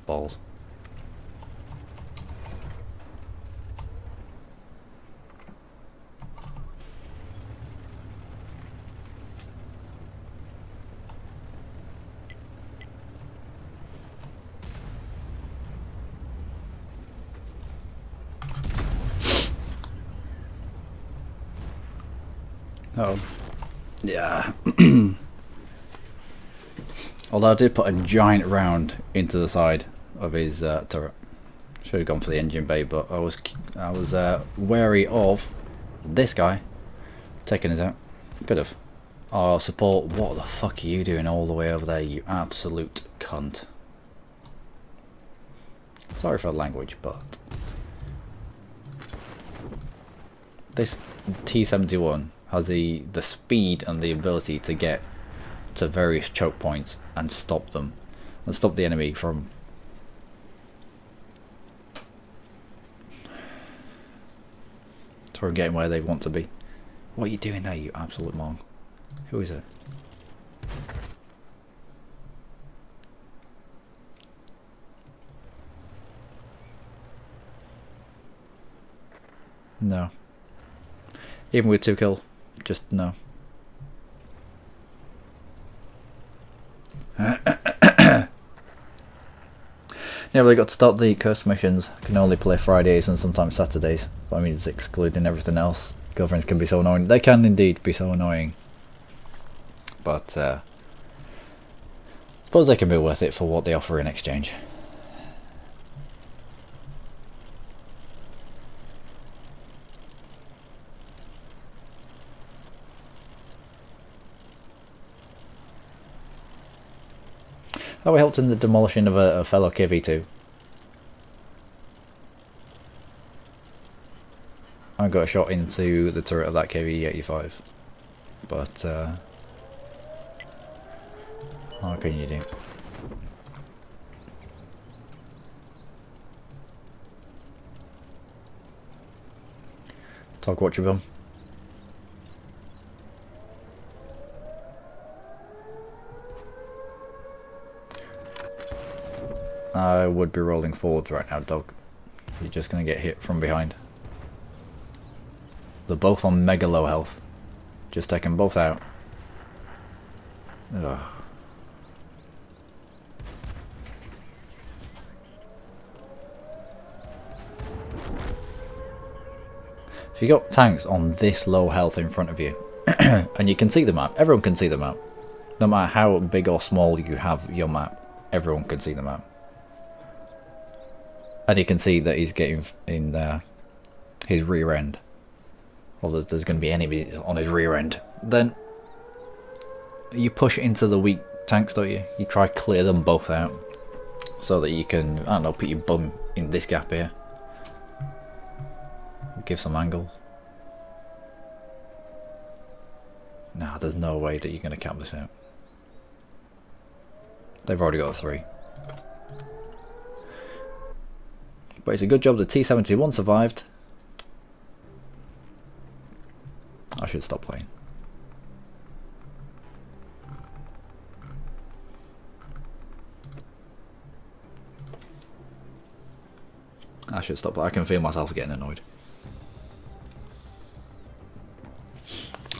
Balls. Oh. Yeah. Although I did put a giant round into the side of his turret. Should have gone for the engine bay, but I was wary of this guy taking us out. Could have. Oh, support! What the fuck are you doing all the way over there, you absolute cunt? Sorry for the language, but this T-71 has the speed and the ability to get to various choke points and stop them, and stop the enemy from getting where they want to be. What are you doing there, you absolute monk? Who is it? No. Even with 2 kills, just no. Yeah, they got to start the Kursk missions. Can only play Fridays and sometimes Saturdays. But I mean, it's excluding everything else. Girlfriends can be so annoying. They can indeed be so annoying. But I suppose they can be worth it for what they offer in exchange. Oh, we helped in the demolition of a fellow KV2. I got a shot into the turret of that KV-85. But, what can you do? Talk what you will. I would be rolling forwards right now, dog. You're just gonna get hit from behind. They're both on mega low health. Just take them both out. Ugh. If you got tanks on this low health in front of you, and you can see the map, everyone can see the map. No matter how big or small you have your map, everyone can see the map. And you can see that he's getting in his rear end. Or there's going to be enemies on his rear end. Then you push into the weak tanks, don't you? You try clear them both out. So that you can, I don't know, put your bum in this gap here. Give some angles. Nah, there's no way that you're going to cap this out. They've already got 3. But it's a good job the T-71 survived. I should stop playing. I should stop, but I can feel myself getting annoyed.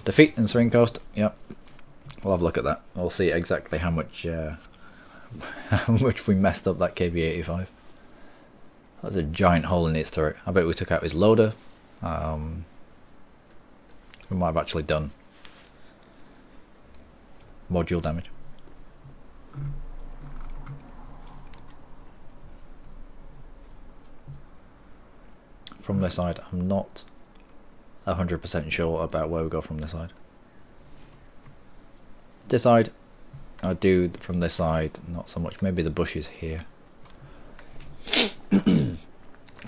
Defeat in Serene Coast, yep. We'll have a look at that. We'll see exactly how much how much we messed up that KV-85. That's a giant hole in its turret. I bet we took out his loader. We might have actually done module damage. From this side, I'm not 100% sure about where we go from this side. This side, I do from this side, not so much. Maybe the bushes here.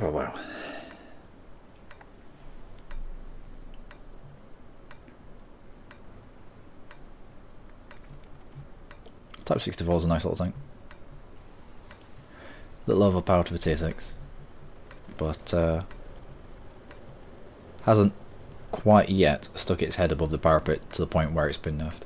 Oh wow. Type 64 is a nice little tank. A little overpowered for tier 6. But hasn't quite yet stuck its head above the parapet to the point where it's been nerfed.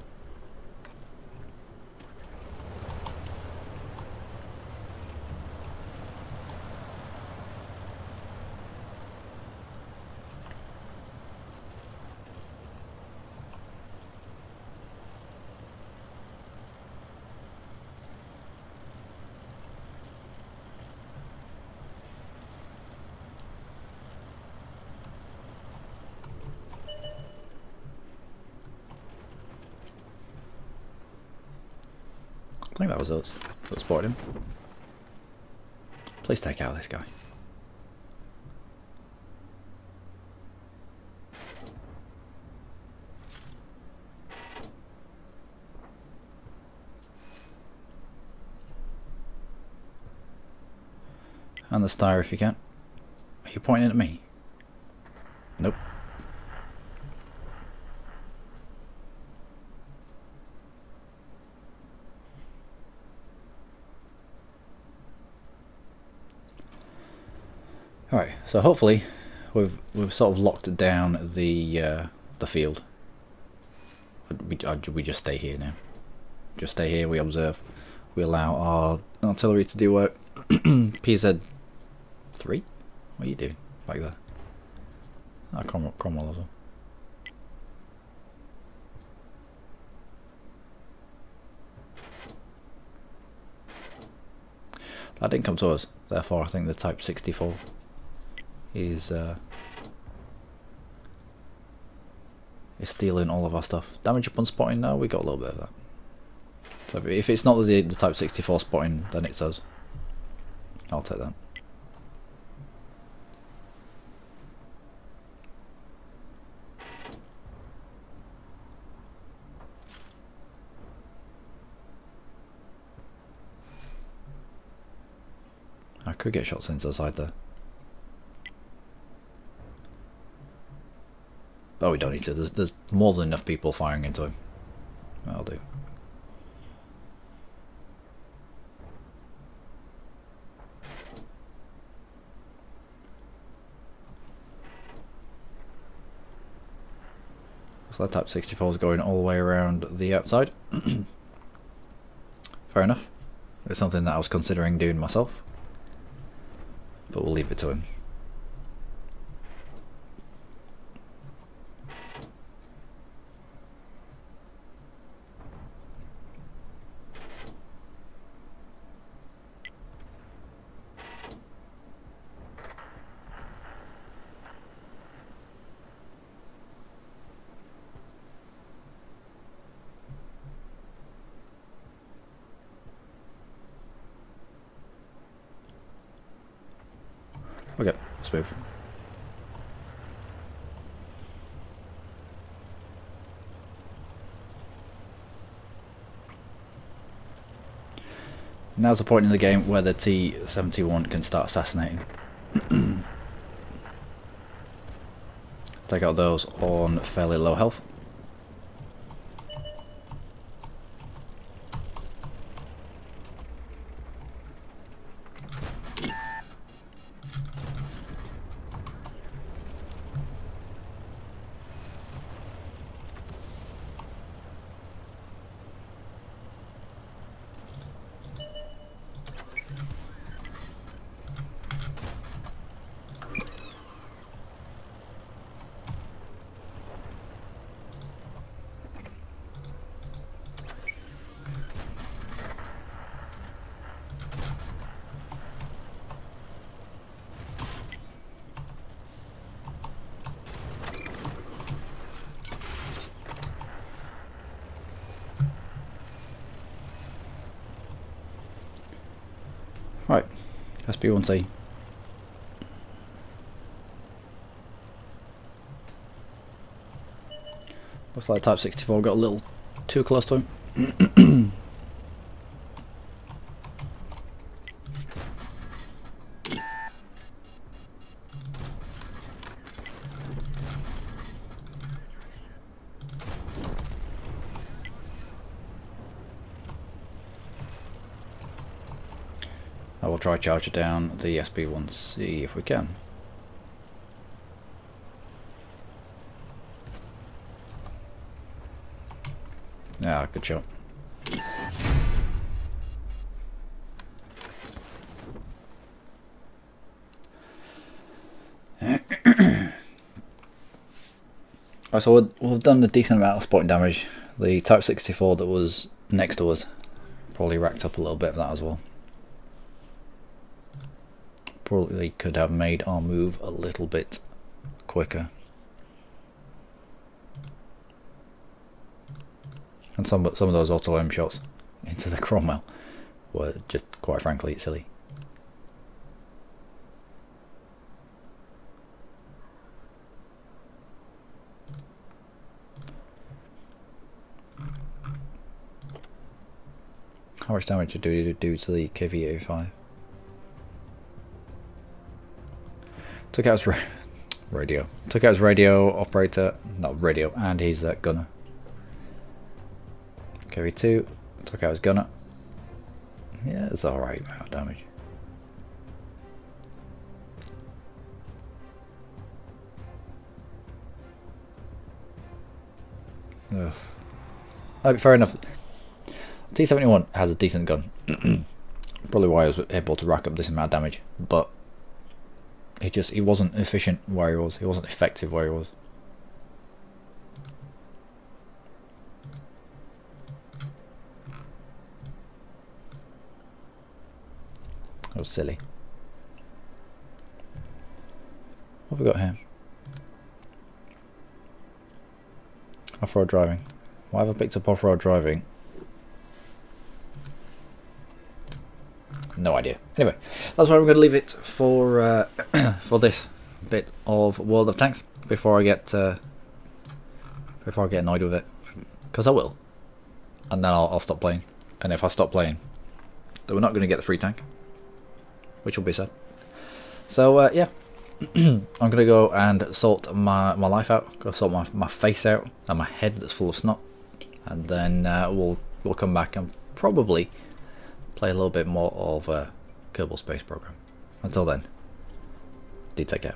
I think that was us that spotted him. Please take out this guy. And the star if you can. Are you pointing at me? Nope. Alright, so hopefully we've sort of locked down the field. We just stay here now. Just stay here, we observe. We allow our artillery to do work. PZ3? What are you doing back there? Ah, Cromwell as well. That didn't come to us, therefore I think the Type 64 is stealing all of our stuff. Damage upon spotting, no, we got a little bit of that. So if it's not the Type 64 spotting, then it's us. I'll take that. I could get shots into the side there. Oh, we don't need to. There's more than enough people firing into him. That'll do. So that Type 64 is going all the way around the outside. Fair enough. It's something that I was considering doing myself. But we'll leave it to him. Okay, let's move. Now's the point in the game where the T-71 can start assassinating. Take out those on fairly low health. Right, SB1C. Looks like Type 64 got a little too close to him. I will try charge it down the SB1C if we can. Ah, good shot. Right, so we've done a decent amount of spotting damage. The Type 64 that was next to us probably racked up a little bit of that as well. Probably could have made our move a little bit quicker. And some of those auto aim shots into the Cromwell were just, quite frankly, silly. How much damage did you do to the KV-85? Took out his radio. Took out his radio operator, not radio, and his gunner. KV-2 took out his gunner. Yeah, it's alright amount of damage. Ugh. Fair enough. T-71 has a decent gun. Probably why I was able to rack up this amount of damage, but he wasn't efficient where he was. He wasn't effective where he was. That was silly. What have we got here? Off-road driving. Why have I picked up off-road driving? No idea. Anyway, that's where I'm going to leave it for for this bit of World of Tanks before I get annoyed with it, because I will, and then I'll stop playing. And if I stop playing, then we're not going to get the free tank, which will be sad. So yeah, I'm going to go and sort my life out, go sort my face out and my head that's full of snot, and then we'll come back and probably play a little bit more of Kerbal Space Program. Until then, do take care.